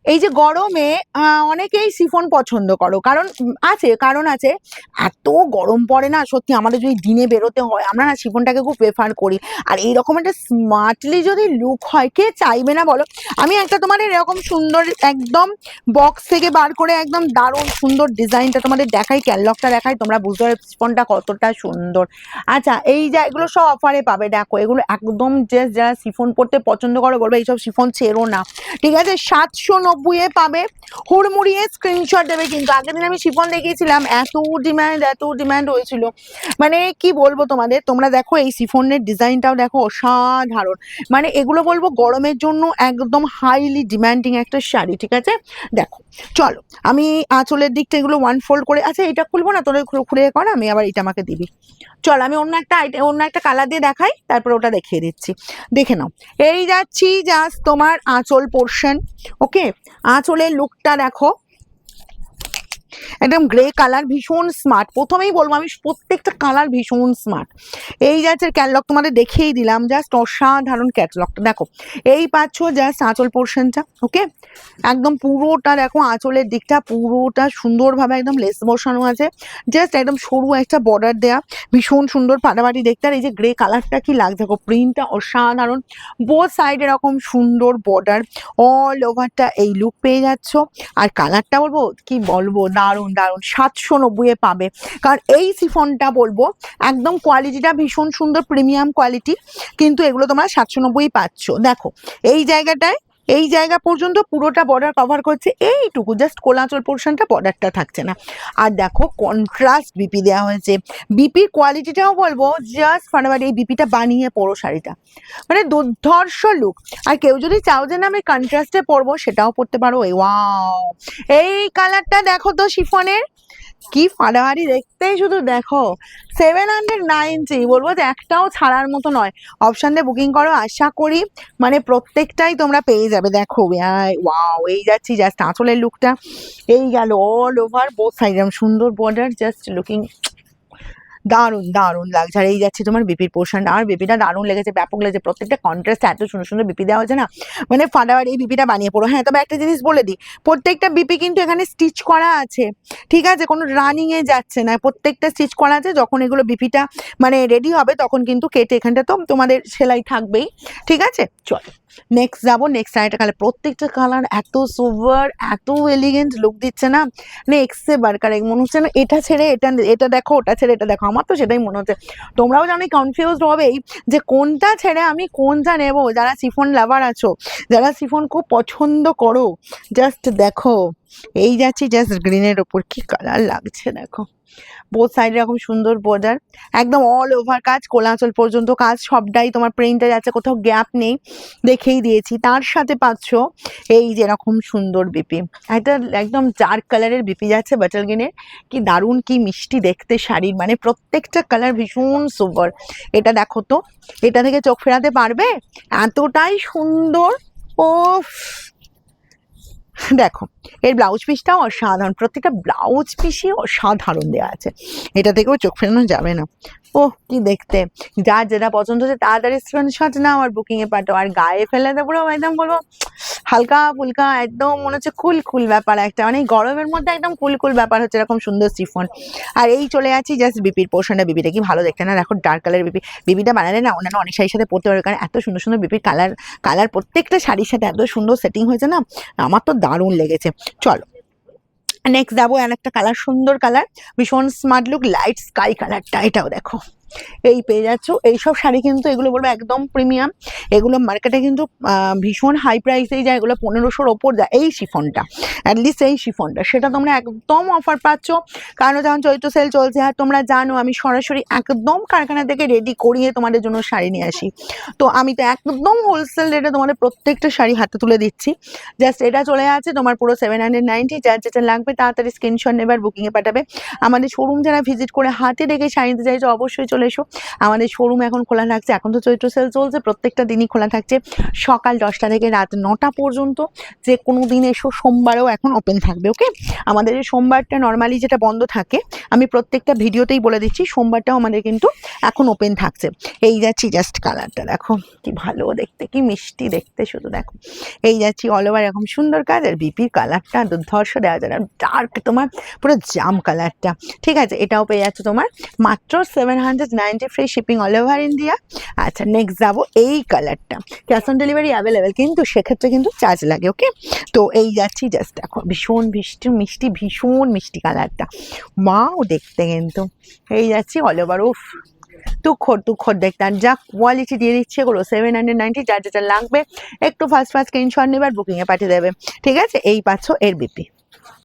এই যে গরমে অনেকেই শিফন পছন্দ করো, কারণ আছে। এত গরম পড়ে না সত্যি, আমাদের যদি দিনে বেরোতে হয় আমরা না শিফনটাকে খুব প্রেফার করি। আর এইরকম একটা স্মার্টলি যদি লুক হয়, কে চাইবে না বলো? আমি একটা তোমাদের এরকম সুন্দর একদম বক্স থেকে বার করে একদম দারুণ সুন্দর ডিজাইনটা তোমাদের দেখাই, ক্যাটলগটা দেখাই, তোমরা বুঝতে পারবে শিফনটা কতটা সুন্দর। আচ্ছা, এই যে এগুলো সব অফারে পাবে, দেখো এগুলো একদম জাস্ট যারা শিফন পড়তে পছন্দ করো বলবে এইসব শিফন ছেড়ো না। ঠিক আছে, 790 পাবে। হুড়মুড়িয়ে স্ক্রিনশট দেবে। কিন্তু আগের দিন আমি শিফন দেখিয়েছিলাম, এত ডিমান্ড হয়েছিল, মানে কি বলবো তোমাদের। তোমরা দেখো এই শিফনের ডিজাইনটাও দেখো, অসাধারণ। মানে এগুলো বলবো গরমের জন্য একদম হাইলি ডিমান্ডিং একটা শাড়ি। ঠিক আছে, দেখো চলো আমি আঁচলের দিকটা এগুলো ওয়ান ফোল্ড করে, আচ্ছা এটা খুলবো না, তোদের খুলে কর, আমি আবার এটা আমাকে দিবি। চল আমি অন্য একটা কালার দিয়ে দেখাই, তারপর ওটা দেখিয়ে দিচ্ছি, দেখে নাও। এই যাচ্ছি জাস্ট তোমার আঁচল পোর্শন। ওকে, আঁচলের লুকটা দেখো, একদম গ্রে কালার, ভীষণ স্মার্ট। প্রথমেই বলবো আমি প্রত্যেকটা কালার ভীষণ স্মার্ট। এই যাচ্ছে ক্যাটলগ, তোমাদের দেখিয়েই দিলাম, জাস্ট অসাধারণ ক্যাটলগটা দেখো। এই পাচ্ছ জাস্ট আঁচল পোর্শনটা। ওকে, একদম পুরোটা দেখো, আঁচলের দিকটা পুরোটা সুন্দরভাবে একদম লেস বসানো আছে, জাস্ট একদম সরু একটা বর্ডার দেয়া, ভীষণ সুন্দর ফাটাফাটি দেখতে। আর এই যে গ্রে কালারটা কি লাগছে দেখো, প্রিন্টটা অসাধারণ, বোথ সাইড এরকম সুন্দর বর্ডার, অল ওভারটা এই লুক পেয়ে যাচ্ছ। আর কালারটা বলবো কি বলবো, দারুণ দারুণ, 790 পাবে। কারণ এই শিফনটা বলবো একদম কোয়ালিটিটা ভীষণ সুন্দর, প্রিমিয়াম কোয়ালিটি, কিন্তু এগুলো তোমরা 790 পাচ্ছ। দেখো এই জায়গা পর্যন্ত পুরোটা বর্ডার কভার করছে, এইটুকু জাস্ট কোলাচল পোর্শনটা বর্ডারটা থাকছে না। আর দেখো কন্ট্রাস্ট বিপি দেওয়া হয়েছে, বিপির কোয়ালিটিটাও বলবো জাস্ট ফাটাফাটি। এই বিপিটা বানিয়ে পরো শাড়িটা, মানে দুর্ধর্ষ লুক। আর কেউ যদি চাও যে না আমি কন্ট্রাস্টে পরবো, সেটাও পরতে পারো। ওয়াও, এই কালারটা দেখো তো শিফনের, কি ফাটাফাটি দেখতে, শুধু দেখো। 790, বলবো যে একটাও ছাড়ার মতো নয়। অপশন দিয়ে বুকিং করো, আশা করি মানে প্রত্যেকটাই তোমরা পেয়ে যাবে। দেখো ওয়াও, এই যাচ্ছি জাস্ট আঁচলের লুকটা, এই গেল অল ওভার বোথ সাইড সুন্দর বর্ডার, জাস্ট লুকিং দারুণ দারুণ লাগছে। আর এই যাচ্ছে তোমার বিপির পোর্শন, আর বিপিটা দারুণ লেগেছে, ব্যাপক লেগেছে, প্রত্যেকটা কন্ট্রাস্ট এত সুন্দর সুন্দর বিপি দেওয়া হয়েছে না, মানে ফাটাফাটি। এই বিপিটা বানিয়ে পড়ো। হ্যাঁ, তবে একটা জিনিস বলে দিই, প্রত্যেকটা বিপি কিন্তু এখানে স্টিচ করা আছে। ঠিক আছে, কোনো রানিং এ যাচ্ছে না, প্রত্যেকটা স্টিচ করা আছে। যখন এগুলো বিপিটা মানে রেডি হবে তখন কিন্তু কেটে, এখানটা তো তোমাদের সেলাই থাকবেই। ঠিক আছে, চল নেক্সট যাবো। নেক্সট আরেকটা কালার, প্রত্যেকটা কালার এত সুপার, এত এলিগেন্ট লুক দিচ্ছে না, মানে এক্সে বারকার। মনে হচ্ছে না এটা ছেড়ে এটা দেখো, ওটা ছেড়ে এটা দেখো, আমার তো সেটাই মনে হচ্ছে। তোমরাও জানি কনফিউজড হবেই যে কোনটা ছেড়ে আমি কোনটা নেব। যারা শিফন লাভার আছো, যারা শিফন খুব পছন্দ করো, জাস্ট দেখো এই যাচ্ছি জাস্ট গ্রিনের ওপর, কি কালার লাগছে দেখো। বোথ সাইড এরকম সুন্দর বর্ডার, একদম অল ওভার কাজ, কোলাচল পর্যন্ত কাজ, সবটাই তোমার প্রিন্টে যাচ্ছে, কোথাও গ্যাপ নেই, দেখেই দিয়েছি। তার সাথে পাচ্ছ এই যে এরকম সুন্দর বিপি, একটা একদম ডার্ক কালারের বিপি যাচ্ছে বাটার গ্রিনের, কি দারুণ, কি মিষ্টি দেখতে শাড়ির, মানে প্রত্যেকটা কালার ভীষণ সুপার। এটা দেখো তো, এটা থেকে চোখ ফেরাতে পারবে, এতটাই সুন্দর। ও দেখো, এর ব্লাউজ পিসটাও অসাধারণ, প্রত্যেকটা ব্লাউজ পিসই অসাধারণ দেওয়া আছে, এটা থেকেও চোখ ফেরানো যাবে না। ও কি দেখতে, যার যেটা পছন্দ হচ্ছে তাড়াতাড়ি স্ক্রিনশট নাও আর বুকিং এ পাঠাও। আর গায়ে ফেলাতে পুরো একদম বলবো হালকা ফুলকা, একদম মনে হচ্ছে কুল কুল ব্যাপার একটা, মানে গরমের মধ্যে একদম কুল কুল ব্যাপার হচ্ছে, এরকম সুন্দর শিফন। আর এই চলে যাচ্ছি জাস্ট বিপির পোর্শনটা, বিপিটা কি ভালো দেখতে না, দেখো ডার্ক কালারের বিপিটা বানালে না অন্যান্য অনেক শাড়ির সাথে পরতে পারবে, কারণ এত সুন্দর সুন্দর বিপির কালার প্রত্যেকটা শাড়ির সাথে এত সুন্দর সেটিং হয়েছে না, আমার তো দারুণ লেগেছে। চলো নেক্সট যাবো, আর একটা কালার, সুন্দর কালার, ভীষণ স্মার্ট লুক, লাইট স্কাই কালারটা, এটাও দেখো এই পেয়ে যাচ্ছ। এইসব শাড়ি কিন্তু এগুলো বলবো একদম প্রিমিয়াম, এগুলো মার্কেটে কিন্তু ভীষণ হাই প্রাইসেই যায়, এগুলো 1500-র ওপর যায়। এই শিফনটা, অ্যাটলিস্ট এই শিফনটা, সেটা তোমরা একদম অফার পাচ্ছ, কারণ যেমন চৈত্র সেল চলছে। আর তোমরা জানো আমি সরাসরি একদম কারখানা থেকে রেডি করিয়ে তোমাদের জন্য শাড়ি নিয়ে আসি, তো আমি তো একদম হোলসেল রেটে তোমাদের প্রত্যেকটা শাড়ি হাতে তুলে দিচ্ছি। জাস্ট এটা চলে আছে তোমার পুরো 790, যার যেটা লাগবে তাড়াতাড়ি স্ক্রিনশট নেবে আর বুকিংয়ে পাঠাবে। আমাদের শোরুম যারা ভিজিট করে হাতে দেখে শাড়ি নিতে চাইছো, অবশ্যই চলে চলে এসো। আমাদের শোরুম এখন খোলা থাকছে, এখন তো চৈত্র সেল চলছে, প্রত্যেকটা দিনই খোলা থাকছে সকাল 10টা থেকে রাত 9টা পর্যন্ত। যে কোনো দিন এসো, সোমবারেও এখন ওপেন থাকবে। ওকে, আমাদের এই সোমবারটা নর্মালি যেটা বন্ধ থাকে, আমি প্রত্যেকটা ভিডিওতেই বলে দিচ্ছি, সোমবারটাও আমাদের কিন্তু এখন ওপেন থাকছে। এই যাচ্ছি, জাস্ট কালারটা দেখো কি ভালো দেখতে, কি মিষ্টি দেখতে, শুধু দেখো। এই যাচ্ছি অল ওভার এরকম সুন্দর কাজ, আর বিপির কালারটা দুর্ধর্ষ দেওয়া যায়, ডার্ক তোমার পুরো জাম কালারটা। ঠিক আছে, এটাও পেয়ে যাচ্ছে তোমার মাত্র 790 free shipping all over India. আচ্ছা, নেক্সট যাবো এই কালারটা, ক্যাশ অন ডেলিভারি অ্যাভেলেবেল, কিন্তু সেক্ষেত্রে কিন্তু চার্জ লাগে। ওকে, তো এই যাচ্ছি, জাস্ট দেখো ভীষণ মিষ্টি ভীষণ মিষ্টি কালারটা, মাও দেখতে কিন্তু। এই যাচ্ছি অল ওভার, উফ তুখর দেখতে, আর যা কোয়ালিটি দিয়ে দিচ্ছে এগুলো 790, যার যেটা লাগবে একটু ফার্স্ট স্ক্রিনশট নেবে আর বুকিংয়ে পাঠিয়ে দেবে। ঠিক আছে, এই পাচ্ছ এর বিপি।